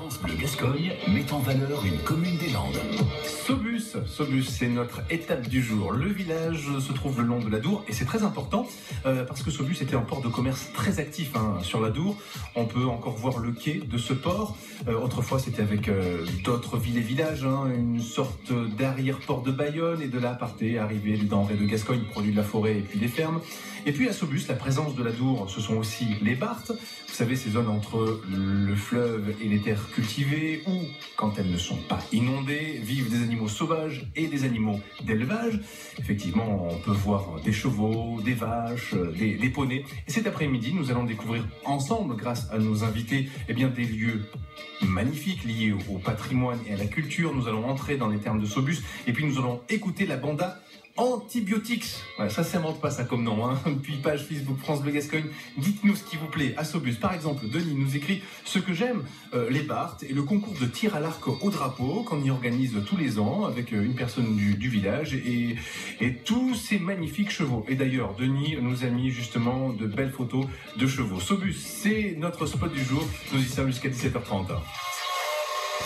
France Bleu Gascogne met en valeur une commune des Landes. Saubus, c'est notre étape du jour. Le village se trouve le long de l'Adour et c'est très important parce que Saubus était un port de commerce très actif sur l'Adour. On peut encore voir le quai de ce port. Autrefois, c'était avec d'autres villes et villages, une sorte d'arrière-port de Bayonne, et de là partaient, arrivaient les denrées de Gascogne, produits de la forêt et puis des fermes. Et puis à Saubus, la présence de l'Adour, ce sont aussi les Barthes. Vous savez, ces zones entre le fleuve et les terres cultivées, où, quand elles ne sont pas inondées, vivent des animaux sauvages et des animaux d'élevage. Effectivement, on peut voir des chevaux, des vaches, des poneys. Et cet après-midi, nous allons découvrir ensemble, grâce à nos invités, des lieux magnifiques liés au patrimoine et à la culture. Nous allons entrer dans les termes de Saubus et puis nous allons écouter la banda Antibiotics. Ouais, ça s'invente pas ça comme nom. Puis page Facebook France Bleu Gascogne. Dites-nous ce qui vous plaît à Saubus. Par exemple, Denis nous écrit ce que j'aime, les Barthes et le concours de tir à l'arc au drapeau qu'on y organise tous les ans avec une personne du village et tous ces magnifiques chevaux. Et d'ailleurs, Denis nous a mis justement de belles photos de chevaux. Saubus, c'est notre spot du jour. Nous y sommes jusqu'à 17h30.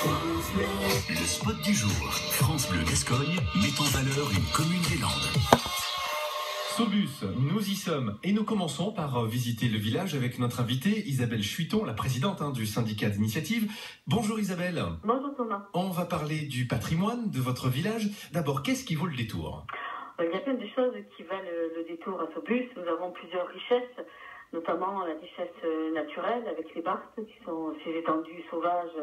Le spot du jour. France Bleu Gascogne met en valeur une commune des Landes. Saubus, nous y sommes et nous commençons par visiter le village avec notre invitée Isabelle Chuiton, la présidente du syndicat d'initiative. Bonjour Isabelle. Bonjour Thomas. On va parler du patrimoine de votre village. D'abord, qu'est-ce qui vaut le détour? Il y a plein de choses qui valent le détour à Saubus. Nous avons plusieurs richesses, notamment la richesse naturelle avec les Barthes, qui sont ces étendues sauvages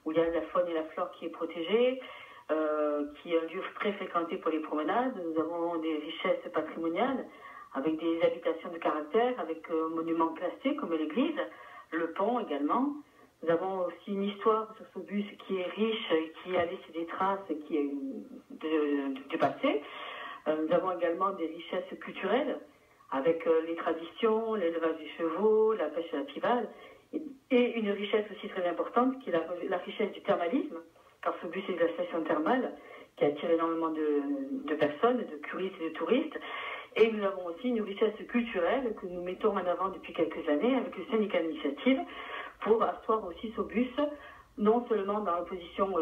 où il y a la faune et la flore qui est protégée, qui est un lieu très fréquenté pour les promenades. Nous avons des richesses patrimoniales avec des habitations de caractère, avec monuments classés comme l'église, le pont également. Nous avons aussi une histoire sur Saubus qui est riche et qui a laissé des traces qui est du passé. Nous avons également des richesses culturelles avec les traditions, l'élevage des chevaux, la pêche à la pivale. Et une richesse aussi très importante qui est la richesse du thermalisme, car Saubus est la station thermale qui attire énormément de personnes, de curistes et de touristes. Et nous avons aussi une richesse culturelle que nous mettons en avant depuis quelques années avec le syndicat d'initiative pour asseoir aussi Saubus, non seulement dans la position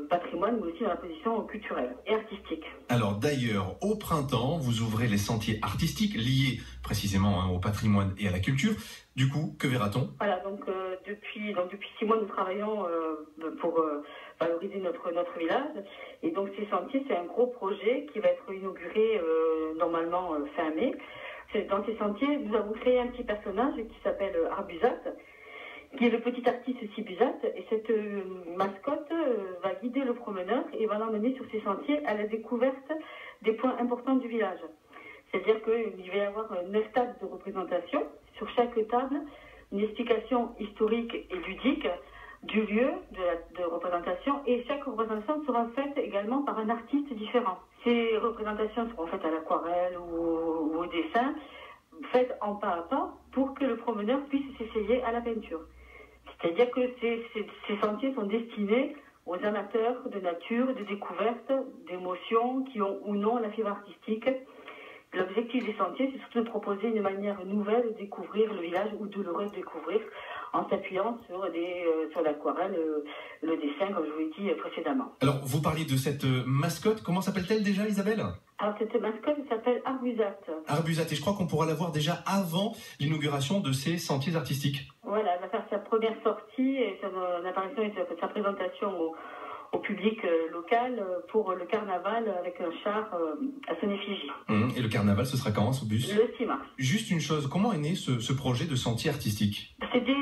patrimoine, mais aussi dans la position culturelle et artistique. Alors d'ailleurs, au printemps, vous ouvrez les sentiers artistiques liés précisément au patrimoine et à la culture. Du coup, que verra-t-on? Voilà, donc depuis 6 mois, nous travaillons pour valoriser notre village. Et donc ces sentiers, c'est un gros projet qui va être inauguré normalement fin mai. Dans ces sentiers, nous avons créé un petit personnage qui s'appelle Arbusat, qui est le petit artiste Sibusat, et cette mascotte va guider le promeneur et va l'emmener sur ces sentiers à la découverte des points importants du village. C'est-à-dire qu'il va y avoir 9 tables de représentation. Sur chaque table, une explication historique et ludique du lieu de représentation, et chaque représentation sera faite également par un artiste différent. Ces représentations seront faites à l'aquarelle ou au dessin, faites en pas à pas pour que le promeneur puisse s'essayer à la peinture. C'est-à-dire que ces sentiers sont destinés aux amateurs de nature, de découverte, d'émotions qui ont ou non la fibre artistique. L'objectif des sentiers, c'est surtout de proposer une manière nouvelle de découvrir le village ou de le redécouvrir en s'appuyant sur l'aquarelle, le dessin, comme je vous l'ai dit précédemment. Alors, vous parliez de cette mascotte. Comment s'appelle-t-elle déjà, Isabelle? Alors, cette mascotte s'appelle Arbusat. Arbusat, et je crois qu'on pourra la voir déjà avant l'inauguration de ces sentiers artistiques. Voilà, elle va faire sa première sortie et son apparition et sa présentation au public local pour le carnaval avec un char à son effigie. Et le carnaval, ce sera quand, Saubus? Le 6 mars. Juste une chose, comment est né ce projet de sentier artistique? C'était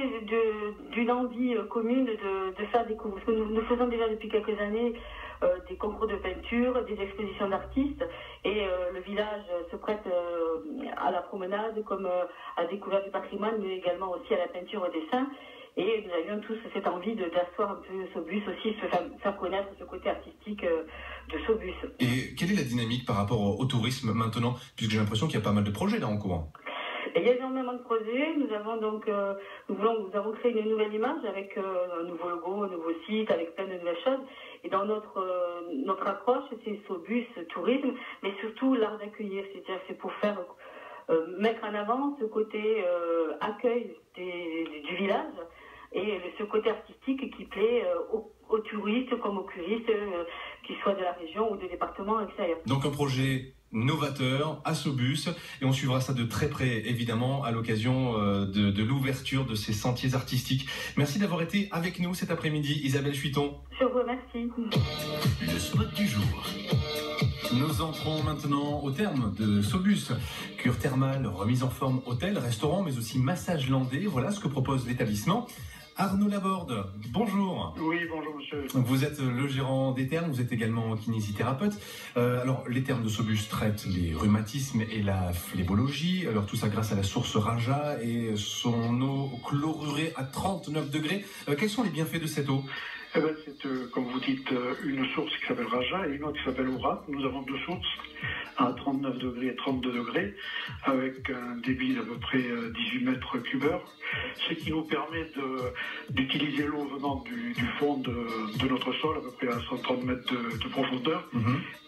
d'une envie commune de faire découvrir. Parce que nous faisons déjà depuis quelques années des concours de peinture, des expositions d'artistes, et le village se prête à la promenade comme à la découverte du patrimoine, mais également aussi à la peinture au dessin. Et nous avions tous cette envie d'asseoir un peu Saubus aussi, de faire connaître ce côté artistique de Saubus. Et quelle est la dynamique par rapport au tourisme maintenant, puisque j'ai l'impression qu'il y a pas mal de projets là en cours? Et il y a énormément de projets. Nous avons donc nous avons créé une nouvelle image avec un nouveau logo, un nouveau site, avec plein de nouvelles choses. Et dans notre approche, c'est Saubus tourisme, mais surtout l'art d'accueillir. C'est-à-dire c'est pour faire mettre en avant ce côté accueil du village, et ce côté artistique qui plaît aux touristes comme aux curistes, qu'ils soient de la région ou des départements extérieurs. Donc un projet novateur à Saubus, et on suivra ça de très près évidemment à l'occasion de l'ouverture de ces sentiers artistiques. Merci d'avoir été avec nous cet après-midi, Isabelle Chuiton. Je vous remercie. Le spot du jour. Nous entrons maintenant au terme de Saubus. Cure thermale, remise en forme, hôtel, restaurant, mais aussi massage landais. Voilà ce que propose l'établissement. Arnaud Laborde, bonjour. Oui, bonjour monsieur. Vous êtes le gérant des thermes, vous êtes également kinésithérapeute. Alors, les thermes de Saubus traitent les rhumatismes et la phlébologie. Alors, tout ça grâce à la source Raja et son eau chlorurée à 39 degrés. Quels sont les bienfaits de cette eau ? Eh ben, c'est, comme vous dites, une source qui s'appelle Raja et une autre qui s'appelle Ourat. Nous avons deux sources à 39 degrés et 32 degrés, avec un débit d'à peu près 18 mètres cubeurs, ce qui nous permet d'utiliser l'eau venant du fond de notre sol, à peu près à 130 mètres de profondeur,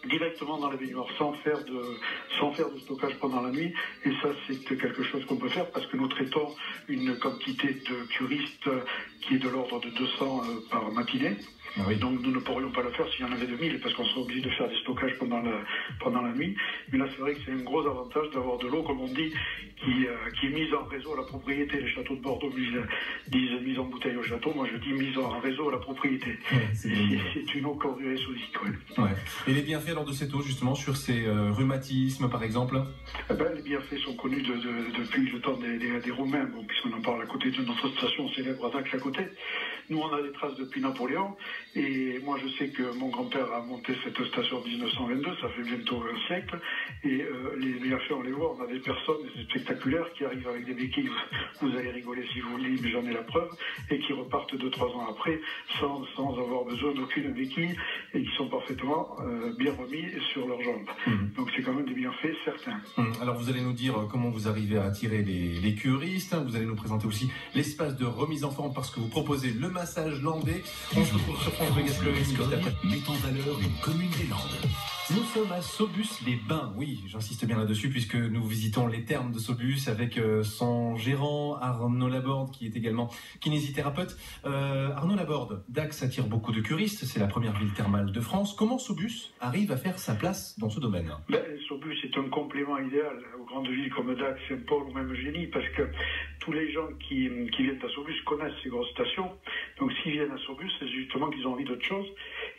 directement dans la baignoire, sans faire de stockage pendant la nuit. Et ça, c'est quelque chose qu'on peut faire parce que nous traitons une quantité de curistes qui est de l'ordre de 200 par matinée. Ah oui. Donc nous ne pourrions pas le faire s'il y en avait 2000 parce qu'on serait obligé de faire des stockages pendant la nuit. Mais là c'est vrai que c'est un gros avantage d'avoir de l'eau, comme on dit, qui est mise en réseau à la propriété. Les châteaux de Bordeaux disent mise en bouteille au château, moi je dis mise en réseau à la propriété. Ouais, c'est une eau chlorurée sodique. Ouais. Et les bienfaits alors de cette eau justement sur ces rhumatismes par exemple? Eh ben, les bienfaits sont connus depuis le temps des Romains, bon, puisqu'on en parle à côté de notre station célèbre à Dax à côté. Nous on a des traces depuis Napoléon. Et moi, je sais que mon grand-père a monté cette station en 1922, ça fait bientôt un siècle. Et les bienfaits, on les voit, on a des personnes spectaculaires qui arrivent avec des béquilles, vous allez rigoler si vous voulez, mais j'en ai la preuve, et qui repartent 2-3 ans après sans avoir besoin d'aucune béquille et qui sont parfaitement bien remis sur leurs jambes. Donc c'est quand même des bienfaits certains. Alors vous allez nous dire comment vous arrivez à attirer les curistes, vous allez nous présenter aussi l'espace de remise en forme parce que vous proposez le massage landais. On se retrouve sur France Bleu Gascogne. Met en valeur une commune des Landes. Nous sommes à Saubus-les-Bains, oui, j'insiste bien là-dessus puisque nous visitons les thermes de Saubus avec son gérant Arnaud Laborde qui est également kinésithérapeute. Arnaud Laborde, Dax attire beaucoup de curistes, c'est la première ville thermale de France. Comment Saubus arrive à faire sa place dans ce domaine? Saubus est un complément idéal aux grandes villes comme Dax, Saint-Paul ou même Génie parce que tous les gens qui viennent à Saubus connaissent ces grosses stations. Donc s'ils viennent à Saubus, c'est justement qu'ils ont envie d'autre chose.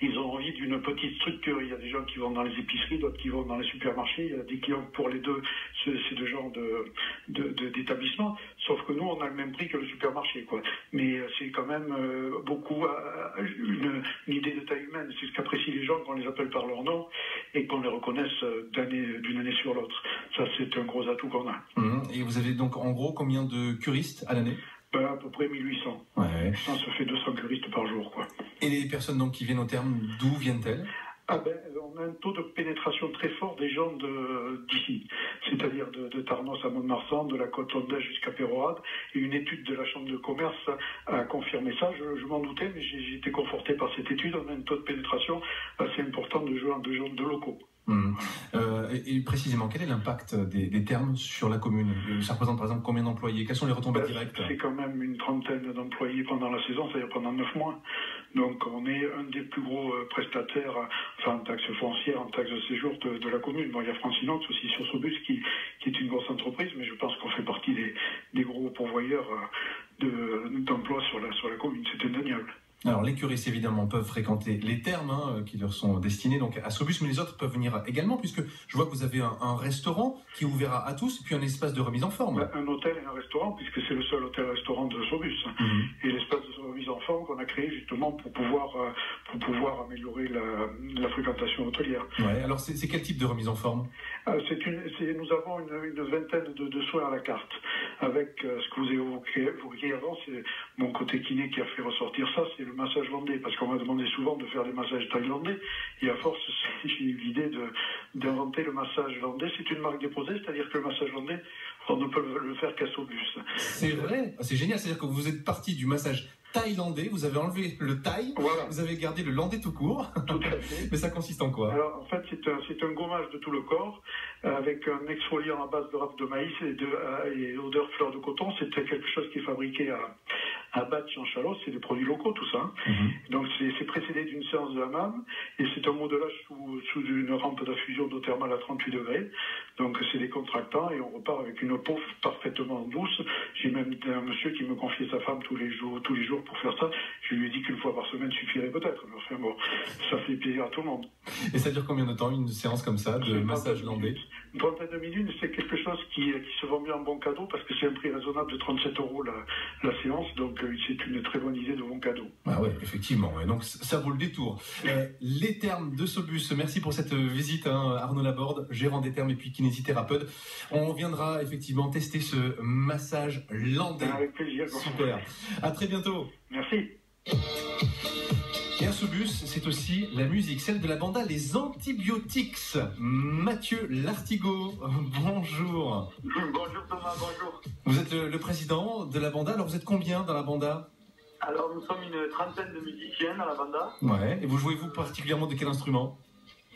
Ils ont envie d'une petite structure. Il y a des gens qui vont dans les épiceries, d'autres qui vont dans les supermarchés. Il y a des clients pour les deux, ces deux genres d'établissements. Sauf que nous, on a le même prix que le supermarché, quoi. Mais c'est quand même beaucoup une idée de taille humaine. C'est ce qu'apprécient les gens qu'on les appelle par leur nom et qu'on les reconnaisse d'une année sur l'autre. Ça, c'est un gros atout qu'on a. Et vous avez donc en gros combien de curistes à l'année? À peu près 1800. Ouais. Ça se fait 200 curistes par jour, quoi. Et les personnes donc qui viennent au terme, d'où viennent-elles? On a un taux de pénétration très fort des gens d'ici, c'est-à-dire de Tarnos à Mont-de-Marsan, de la côte Ondaise jusqu'à Péroade, et une étude de la Chambre de commerce a confirmé ça. Je m'en doutais, mais j'ai été conforté par cette étude. On a un taux de pénétration assez important de gens de locaux. Et précisément, quel est l'impact des thermes sur la commune? Ça représente par exemple combien d'employés? Quelles sont les retombées directes? C'est quand même une trentaine d'employés pendant la saison, c'est-à-dire pendant 9 mois. Donc on est un des plus gros prestataires, en taxes foncières, en taxes de séjour de la commune. Bon, il y a Francinox aussi sur Saubus qui est une grosse entreprise, mais je pense qu'on fait partie des gros pourvoyeurs d'emplois sur la commune. C'est indéniable. Alors les curistes évidemment peuvent fréquenter les thermes qui leur sont destinés donc à Saubus, mais les autres peuvent venir également puisque je vois que vous avez un restaurant qui est ouvert à tous et puis un espace de remise en forme. Un hôtel et un restaurant puisque c'est le seul hôtel-restaurant de Saubus. Et l'espace de remise en forme qu'on a créé justement pour pouvoir améliorer la fréquentation hôtelière. Ouais, alors c'est quel type de remise en forme? Nous avons une vingtaine de soins à la carte avec ce que vous évoquiez avant, c'est mon côté kiné qui a fait ressortir ça, c'est le massage landais, parce qu'on m'a demandé souvent de faire des massages thaïlandais, et à force, j'ai eu l'idée d'inventer le massage landais. C'est une marque déposée, c'est-à-dire que le massage landais, on ne peut le faire qu'à Saubus. C'est vrai, c'est génial, c'est-à-dire que vous êtes parti du massage thaïlandais, vous avez enlevé le thaï, voilà. Vous avez gardé le landais tout court. Tout à fait. Mais ça consiste en quoi? Alors en fait c'est un gommage de tout le corps avec un exfoliant à base de râpe de maïs et odeur fleur de coton. C'est quelque chose qui est fabriqué à Batch-en-Chalosse, c'est des produits locaux tout ça. Hein. Donc c'est précédé d'une séance de hammam et c'est un modelage sous une rampe d'infusion d'eau thermale à 38 degrés. Donc c'est décontractant et on repart avec une peau parfaitement douce. J'ai même un monsieur qui me confiait sa femme tous les jours pour faire ça. Je lui ai dit qu'une fois par semaine suffirait peut-être. Mais enfin bon, ça fait plaisir à tout le monde. Et ça dure combien de temps, une séance comme ça, de massage landais? Une trentaine de minutes, c'est quelque chose qui se vend bien en bon cadeau parce que c'est un prix raisonnable de 37 € la séance, donc c'est une très bonne idée de bon cadeau. Ah ouais, effectivement, et donc ça vaut le détour. Les thermes de Sobus, merci pour cette visite, hein, Arnaud Laborde, gérant des thermes et puis kinésithérapeute. On viendra effectivement tester ce massage landais. Avec plaisir. Super. À très bientôt. Merci. Et à Sobus, c'est aussi la musique, celle de la banda Les Antibiotics. Mathieu Lartigot, bonjour. Bonjour Thomas, bonjour. Vous êtes le président de la banda, alors vous êtes combien dans la banda? Alors nous sommes une trentaine de musiciens dans la banda. Ouais, et vous jouez-vous particulièrement de quel instrument?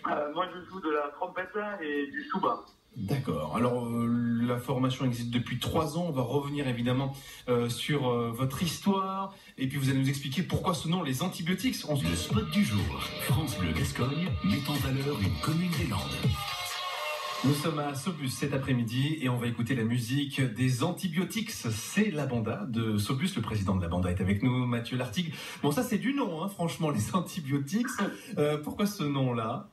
Moi je joue de la trompette et du souba. D'accord. Alors, la formation existe depuis 3 ans. On va revenir évidemment sur votre histoire. Et puis, vous allez nous expliquer pourquoi ce nom, les antibiotiques. Le spot du jour. France Bleu Gascogne met en valeur une commune des Landes. Nous sommes à Sobus cet après-midi et on va écouter la musique des Antibiotics. C'est la banda de Sobus. Le président de la banda est avec nous, Mathieu Lartigue. Bon, ça, c'est du nom, hein, franchement, les Antibiotics. Pourquoi ce nom-là?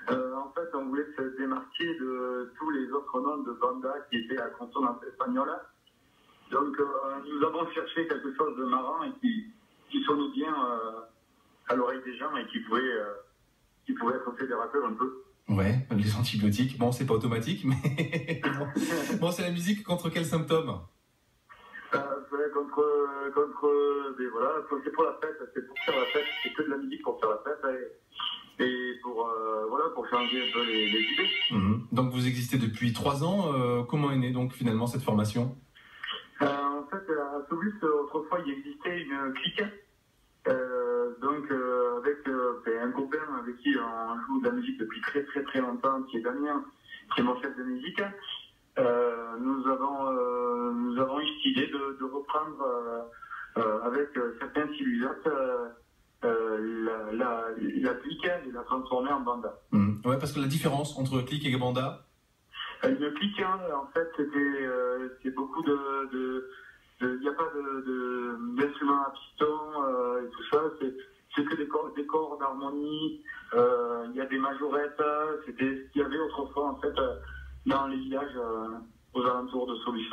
En fait, on voulait se démarquer de tous les autres noms de banda qui étaient à consonance espagnole. Donc, nous avons cherché quelque chose de marrant et qui sonnait bien à l'oreille des gens et qui pouvait être fédérateur un peu. Ouais, les antibiotiques. Bon, c'est pas automatique, mais bon, c'est la musique contre quel symptôme? Voilà, c'est pour la fête, c'est pour faire la fête, c'est que de la musique pour faire la fête. Et pour changer un peu les idées. Donc vous existez depuis 3 ans. Comment est née donc finalement cette formation? En fait, à Sobus, autrefois, il existait une clique. Avec un copain avec qui on joue de la musique depuis très très très longtemps, qui est Damien, qui est mon chef de musique. Nous avons eu cette idée de reprendre avec certains civilisates la clique et la transformer en banda. Ouais, parce que la différence entre clique et banda. Une clique, hein, en fait, c'est beaucoup il n'y a pas d'instruments à piston et tout ça. C'est que des cordes d'harmonie. Il y a des majorettes. C'était ce qu'il y avait autrefois en fait dans les villages aux alentours de Sobus.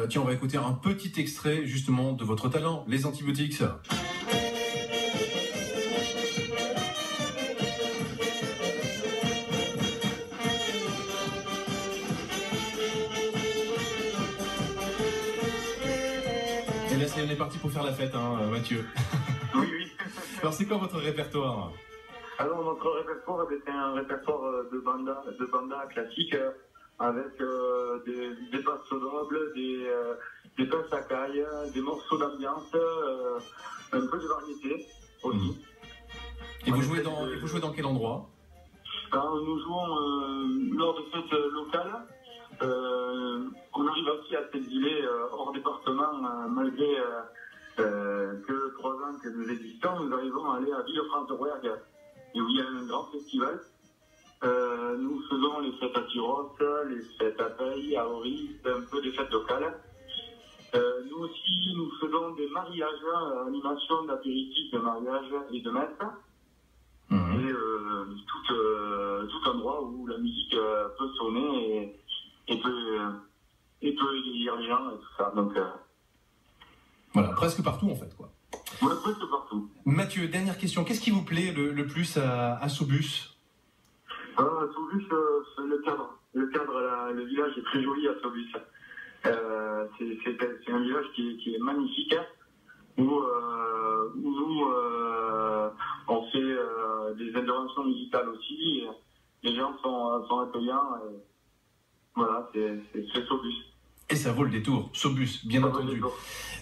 Tiens, on va écouter un petit extrait justement de votre talent, les Antibiotics. Et là, on est parti pour faire la fête, hein, Mathieu. Oui. Alors, c'est quoi votre répertoire? Alors, notre répertoire, c'est un répertoire de banda classique avec des basses nobles, des basses à caille, des morceaux d'ambiance, un peu de variété aussi. Et vous jouez dans quel endroit? Alors, nous jouons lors de fêtes locales. On arrive aussi à s'exiler hors département, malgré que 3 ans que nous existons, nous arrivons à aller à Villefranche-de-Rouergue, et où il y a un grand festival. Nous faisons les fêtes à Tyros, les fêtes à Paye, à Ory, un peu des fêtes locales. Nous aussi, nous faisons des mariages, animations d'apéritifs, de mariage et de messe. Et tout endroit où la musique peut sonner et peut égayer les gens et tout ça. Donc, voilà, presque partout en fait, quoi. Ouais, presque partout. Mathieu, dernière question. Qu'est-ce qui vous plaît le plus à Sobus? Sobus, c'est le cadre. Le village est très joli à Sobus. C'est un village qui est magnifique, où on fait des interventions musicales aussi. Les gens sont accueillants. Voilà, c'est Sobus. Et ça vaut le détour, Sobus, bien entendu.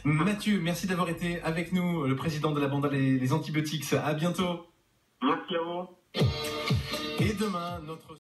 Mathieu, merci d'avoir été avec nous, le président de la banda Les Antibiotics. À bientôt. Merci à vous. Et demain, notre...